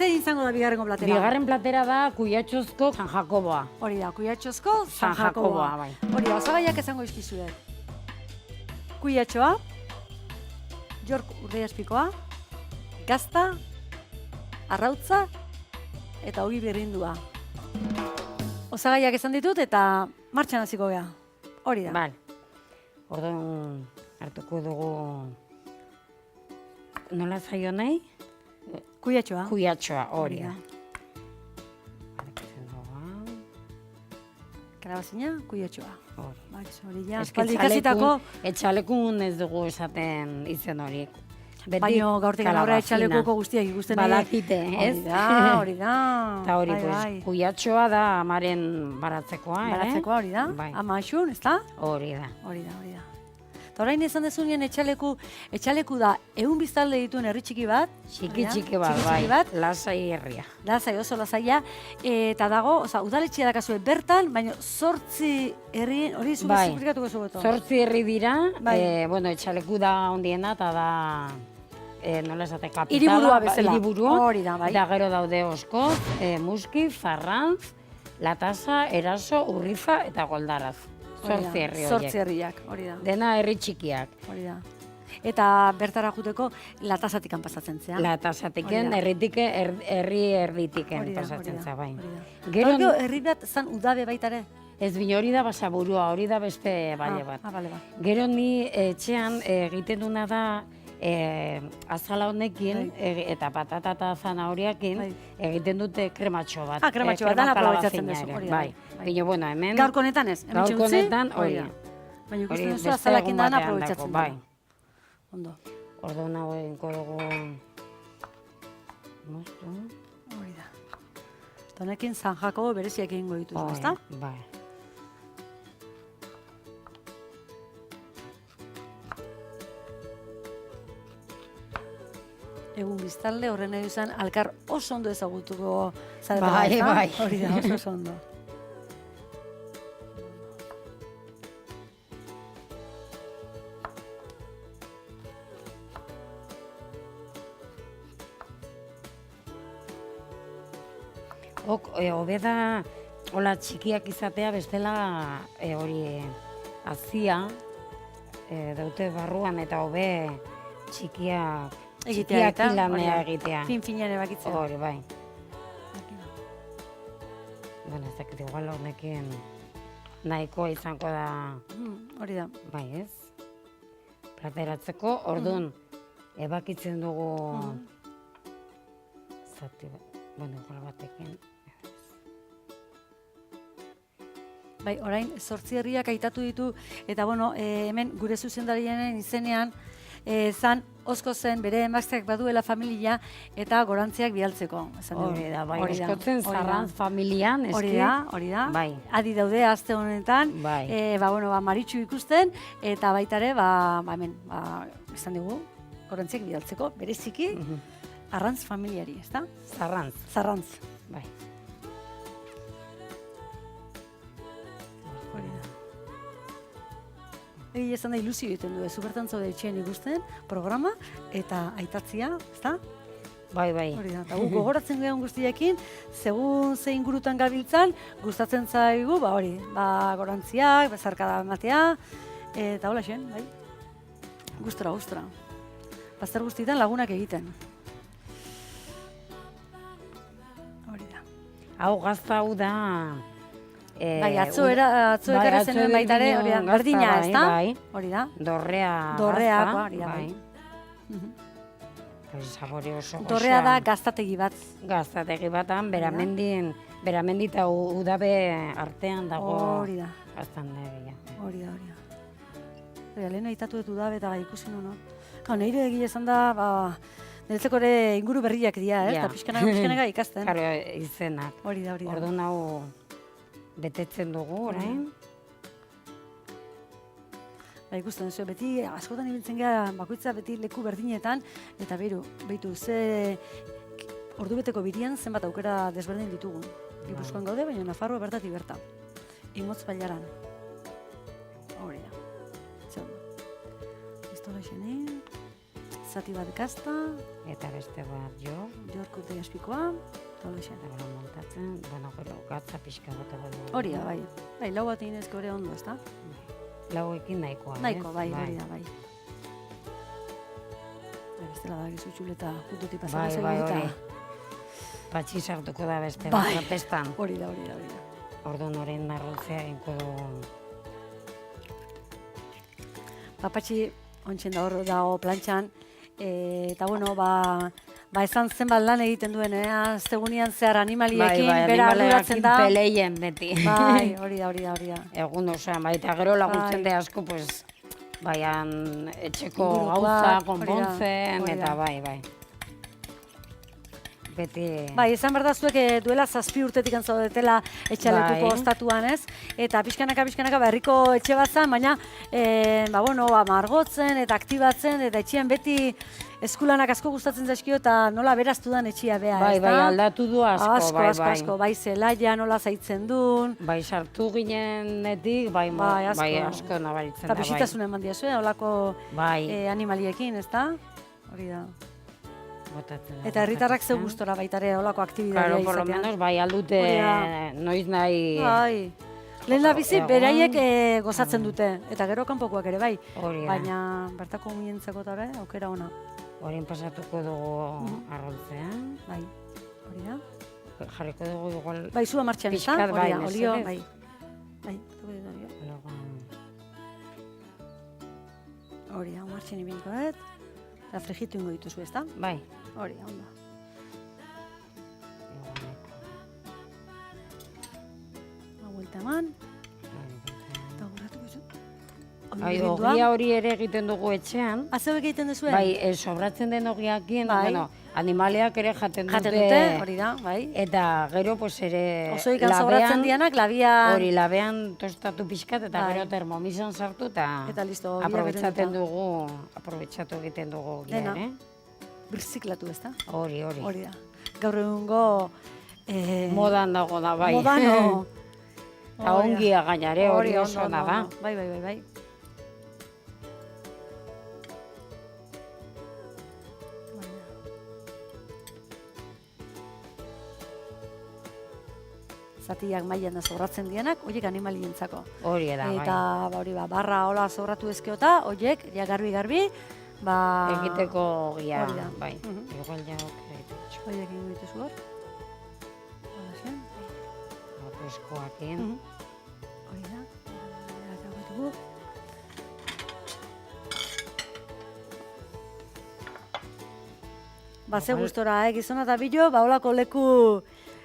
Zer izango da bigarrengo platera? Bigarren platera da kuiatxozko San Jakoboa. Hori da, kuiatxozko San Jakoboa. Bai. Hori da, osagaiak esango izkizuet. Kuiatxoa, York urdeiazpikoa, gazta, arrautza eta ogi berrindua. Osagaiak esan ditut eta martxan hasiko gea. Hori da. Bale. Orduan hartuko dugu nola zaio nahi? Kuiatxoa. Kuiatxoa, hori da. Karabazina, kuiatxoa. Hori. Hori ja, espaldi ikasitako. Etxalekun ez dugu esaten izen horiek. Baina gaurtik aurra etxalekuko guztiak ikusten. Balakite, ez? Hori da. Eta hori, kuiatxoa da amaren baratzekoa, Baratzekoa, hori da. Ama asun, ez da? Hori da. Hori da. Eta orain esan dezunien etxaleku da 100 biztanle dituen herri txiki bat. Txiki bat, bai. Lasai herria. Lasai, oso lasaia. Eta dago, udaletxea dakazue bertan, baina 8 herri, hori zure ziplikatuko zueto. 8 herri dira, etxaleku da ondiena, eta da, nola esate, kapitala. Hiriburua bezala. Hiriburua. Hori da, bai. Eta gero daude Oskoz, Muskiz, Zarrantz, Latasa, Eraso, Urriza eta Goldaraz. 8 herri horiek. 8 herriak, hori da. Dena herri txikiak. Hori da. Eta bertara juteko Latasatikan pasatzen zea. Latasatiken, herri erditiken pasatzen zea, bai. Gero herri bat zan udabe baitare? Ez bine hori da Basaburua, hori da beste bale bat. Gero ni etxean egiten duna da azala honekin eta patata eta zanahoriakin egiten dute krematxo bat. Krematxo bat, dana aprobetsatzen duzu, hori da. Baina, bueno, hemen... Gaurko honetan ez, hemen txuntzi? Gaurko honetan, hori. Baina ikusten duzu azalakin dana aprobetsatzen dugu. Ondo. Ordo nago eginko dugu... Moztu. Hori da. Eta honekin San Jakobo bereziak egingo dituzu, ezta? Bai. Egun biztalde horren nahi duzan, alkar oso ondo ezagutuko zarete. Bai. Hori da, oso ondo. Hobe da, hola txikiak izatea bestela hori azia daute barruan eta hobe txikiak ilanea egitea. Fin-finean ebakitzea. Hori, bai. Bueno, ez dakit igual honekin nahikoa izango da... Hori da. Bai, ez? Plateratzeko, orduan, ebakitzen dugu... Zati, bueno, igual batekin... Bai, orain, 8 herriak aitatu ditu, eta bueno, hemen gure zuzendariaren izenean, zan Osko zen bere emazteak baduela familia eta gorantziak bidaltzeko. Hori da, bai, Oskotzen Zarrantz familian, eski. Hori da, adi daude aste honetan, Maritxu ikusten, eta baitare, hemen, esan dugu, gorantziak bidaltzeko, bereziki, Arrantz familiari, ez da? Zarrantz. Bai. Egi esan da ilusio egiten du, bertan zaude etxean ikusten, programa, eta aitatzia, ezta? Bai. Hori da, eta gogoratzen gehan guztiekin, segun zein gurutan gabiltzan, gustatzen zaigu, gorantziak, bezarkada ematea, eta hola xen, bai? Gustora. Bazter guztietan lagunak egiten. Hori da. Hau gazta hau da... Bai, atzo ekarri zenuen baitare, hori da, berdina, ez da? Hori da. Dorreakoa, hori da, bai. Sabore oso. Dorrea da gaztategi bat. Gaztategi batan, beramendi eta udabe artean dago. Hori da. Gaztandegia. Hori da. Lehen aitatu dut udabe eta ikusi nuen. Nire egia esan da, niretzeko ere inguru berriak dira, ez? Eta pixkanaka ikasten. Karo, izenak. Hori da. Orduan hau... betetzen dugu, orain. Ikusten duzu, beti askotan ibiltzen gara bakoitza beti leku berdinetan, eta behitu, ze ordubeteko birian zenbat aukera desberdin ditugu. Gipuzkoan gaude, baina Nafarroa bertatik berta. Imotz Bailaran. Hori da. Istola xene. zati bat gazta. Eta beste bat jo. Jorko tegaspikoa. Eta gero montatzen, gero gatza pixka bat egon. Hori da, bai. Bai, lau bat inezko ere ondo, ezta? Lauekin nahikoa, ez? Nahiko, bai, hori da, bai. Bestela da, gizu txuleta puntuti pasara zegoen. Bai, hori. Patxi sartuko da beste bat, pestan. Hori da. Orduan horrein narrotzea eginko dugu. Patxi, ontsen da hor dago plantxan, eta bueno, esan zenbat lan egiten duen, aztegunian zehar animaliekin, bera arduratzen da. Animaliekin peleien beti. Bai, hori da. Egun osoan, eta gero laguntzen de asko, pues, baian etxeko gauza, konpontzen, eta bai. Beti... Bai, esan behar da zuek duela 7 urtetik antzaudetela etxalekuko ostatuan, ez? Eta pixkanaka herriko etxe bat zen, baina margotzen eta aktibatzen, eta etxean beti eskulanak asko gustatzen zaizkio eta nola beraztu dan etxia beha, ez da? Bai, aldatu du asko, Asko, bai, zelaia nola zaitzen duen. Bai, sartu ginenetik, bai, asko nabaritzen da, bai. Eta bisitasunen mandia zuen, holako animaliekin, ez da? Hori da. Eta herritarrak zeu gustora baitare holako aktibidadia izatean. Claro, por lo menos, bai, aldute noiz nahi... Bai. Lehen da bizi, beraiek gozatzen dute, eta gero kanpokoak ere, bai. Baina, bertako mientzako eta aukera ona. Horien pasatuko dugu arroltzean. Bai, hori da. Jarriko dugu igual... Bai, zua martxan, ez da? Hori da, olio, bai. Bai, hori da, martxan ibinko dut. Eta frijitu ingo dituzu, ez da? Bai. Hori da, onda. Buelta eman. Eta gurratuko zu. Ogia hori ere egiten dugu etxean. Azeu egiten duzuen? Bai, sobratzen den ogiakin, animaleak ere jaten dute. Hori da, bai. Eta gero, pues ere... Oso ikan sobratzen dianak, labian... Hori, labean tostatu pixkat, eta gero termomizan sartu, eta listo, aprobetsatu egiten dugu ogia, ere. Birziklatu, ez da? Hori. Hori da. Gaur egungo... Modan dago da, bai. Modano. Eta ongia gainare, hori oso da. Bai. Zatiak mailan da zobratzen dianak, horiek animalientzako. Hori da, bai. Eta barra hola zobratu ezkeota, horiek, ja garbi, egiteko ogia, bai. Igual ja egiteko. Horiek egin dituzu hor. Hola zen. Eskoakin. Hori da. Akabatugu. Ze gustora, gizona eta bilo, holako leku...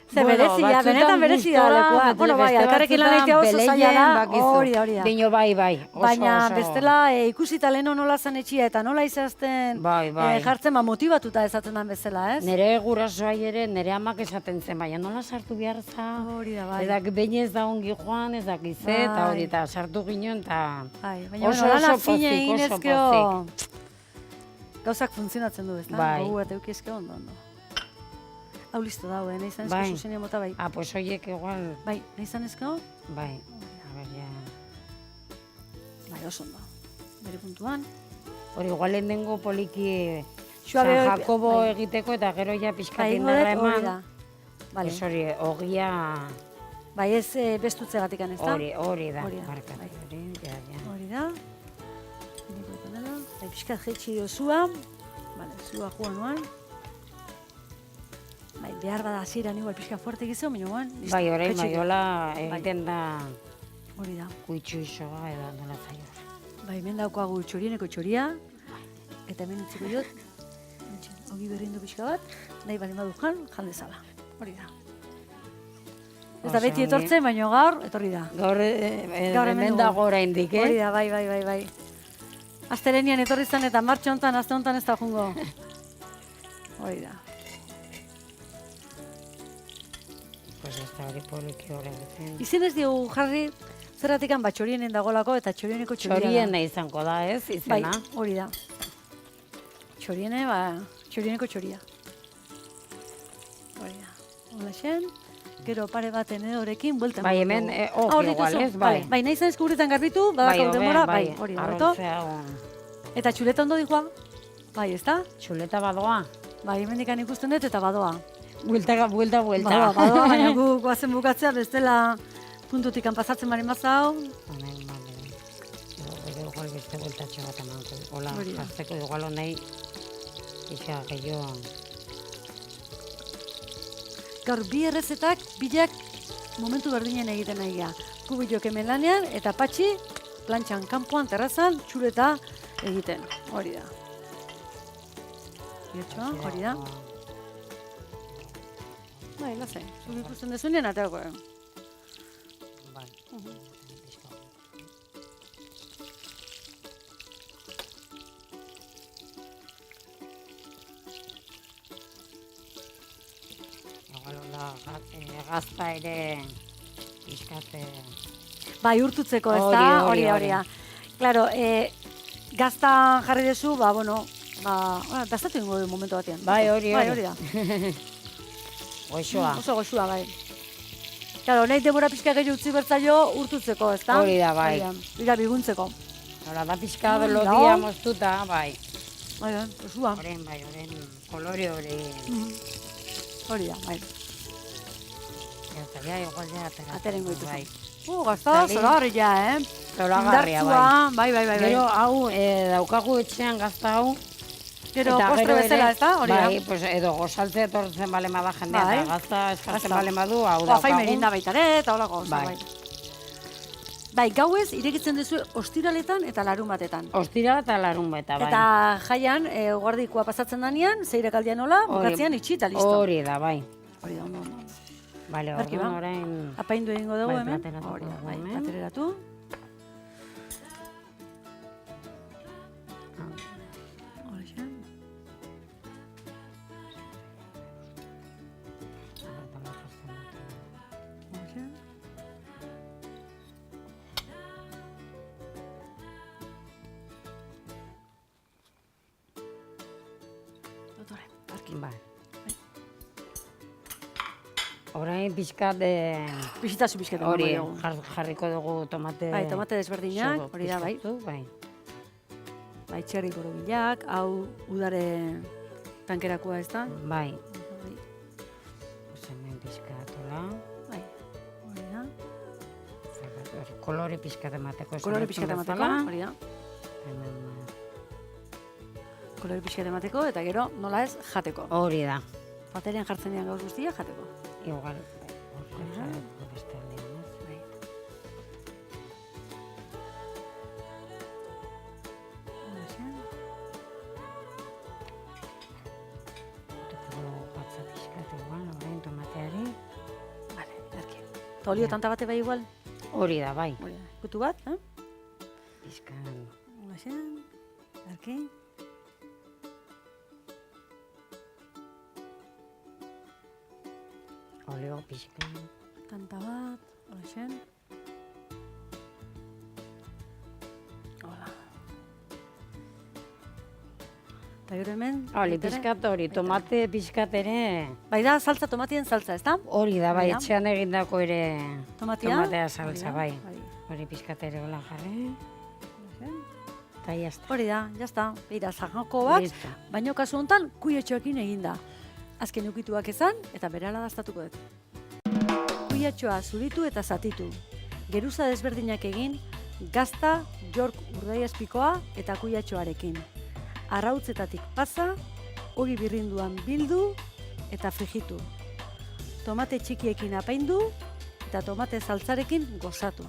Ze berezia, benetan berezia da lekua. Bueno, bai, alkarrekin lan egitea oso zaila da. Hori da. Bino, bai. Baina bestela ikusita leheno nola zan etxia eta nola izazten jartzen motibatuta esaten den bezala, ez? Nere gurasoai ere, nere amak esaten zen, baina nola sartu behar za. Hori da, bai. Ezak behin ez da ongi joan, ezak ize, eta hori, eta sartu ginen, eta oso pozik. Gauzak funtzionatzen du, ez da? Gogu eta eukizke ondo. Hau listo dago, nahi zanezko zuzenia mota, bai. Pues horiek igual... Bai, nahi zanezko? Bai, a ber, ja... Bai, oso ondo. Bere puntuan. Hori, igual lehenengo poliki San Jakobo egiteko eta gero ja pixkatin derra eman. Ez hori, ogia... Bai, ez bestutze gatikan, ez da? Hori da, barkat. Hori da. Bai, pixkat jetxi zua. Bale, zua joan nuan. Bai, behar bada hasieran igual pixka fuerte gizu, baina guan... Bai, orain maiola egiten da... Hori da. Kuitxu isoa edo nola zaio. Bai, hemen daukagu txorieneko txoria. Eta hemen utziko jot. Ogi berrindu pixka bat. Nahi bali madu jan dezala. Hori da. Ez da beti etortzen, baina gaur, etorri da. Gaur hemen dago oraindik, Hori da, bai. Astelenian etorri zen eta martxo hontan, aste hontan ez da jungo. Hori da. Izen ez diogu jarri, zerratikan txorienen dagolako eta txorieneko txoria da. Txoriene izango da, ez, izena? Bai, hori da. Txoriene, txorieneko txoria. Hori da. Hola xen, gero pare bat enedorekin, bueltan. Bai, hemen, igual, ez, bai. Bai, nahi zanezko guretan garbitu, badakau denbora, bai, hori da, beto. Eta txuleta ondo dikoa? Bai, ez da? Txuleta badoa. Bai, hemendikan ikusten dut eta badoa. Buelta. Badoa, baina gu guazen bukatzea bestela puntutik pasatzen bari mazau. Bere igual beste bueltatxo bat emango. Hola, jartzeko igual honei isa gehiago. Gaur, bi errezetak bilak momentu berdinen egiten nahi gara. Kubilok hemen lanean eta Patxi plantxan, kanpoan, terrazan, txuleta egiten. Hori da. Biotxoa, hori da. Bai, laze, zuk ikusten dezunean ateako. Bai. Gazta ere izkate... Bai, urtutzeko, ez da? Hori. Claro, gazta jarri dezu, daztatu ingo du momentu batean. Bai, hori da. Goxoa. Oso goxoa, bai. Claro, nahi demora pixka gehiago utzi bertzaio urtutzeko, ez da? Hori da, bai. Bira, biguntzeko. Hora, da pixka lodia moztuta, bai. Bai, osua. Horen, kolore hori. Hori da, bai. Eta ja, igual ja ateren goituzu. Gazta, zoragarri ja, Zoragarria, bai. Bai. Gero, hau, daukagu etxean gazta hau. Gero, postre bezala, ez da? Hori da. Bai, pues, edo gozaltzea etortzen bale bada jendea, eta gazta eskartzen bale badu, hau daukagu. Faime eginda baitare, eta holako, bai. Bai, gauez, irekitzen duzu ostiraletan eta larun batetan. Ostirala eta larun beta, bai. Eta jaian, guardikoa pasatzen danean, zeirekaldian hola, bukatzean itxi eta listo. Hori da, bai. Hori da, ondo. Bale, orduan orain... Apaindu egingo dugu hemen. Hori da, bai, batereratu. Horixe. Horixe. Dotore, parkin. Bai. Orain pixkat... Bizitazu pixkat. Hori, jarriko dugu tomate... Bai, tomate desberdinak, hori da, bai. Bai. Bai, txerri borobilak, hau udare tankerakoa ez da. Bai. Hemen pixkat, hola. Bai, hori da. Kolore pixkat emateko. Kolore pixkat emateko, hori da. Kolore pixkat emateko, eta gero nola ez jateko. Hori da. Baterian jartzen dian gauz guztia jateko. Igual, beste aldean, bai. Batza pixkat igual, orain tomateari. Bale, erki. Eta olio tanta bate bai igual? Hori da, bai. Kutu bat, Pixkan. Erki. Olio pixkan. Tanta bat, horrexen. Hola. Eta gero hemen... Hori, pixkat hori, tomate pixkat ere... Bai da, saltza, tomatien saltza, ez da? Hori da, bai, etxean egindako ere... Tomatea saltza, bai. Hori pixkat ere hola jarri. Eta jazta. Hori da, jazta. Beira, zanjoko bat, baino kasu honetan, kuietxoekin eginda. Azken ukituak ezan, eta berehala daztatuko dut. Kuiatxoa zuritu eta zatitu. Geruza desberdinak egin, gazta, jork urdaiazpikoa eta kuiatxoarekin. Arrautzetatik pasa, hori birrinduan bildu eta frijitu. Tomate txikiekin apaindu eta tomate saltzarekin gozatu.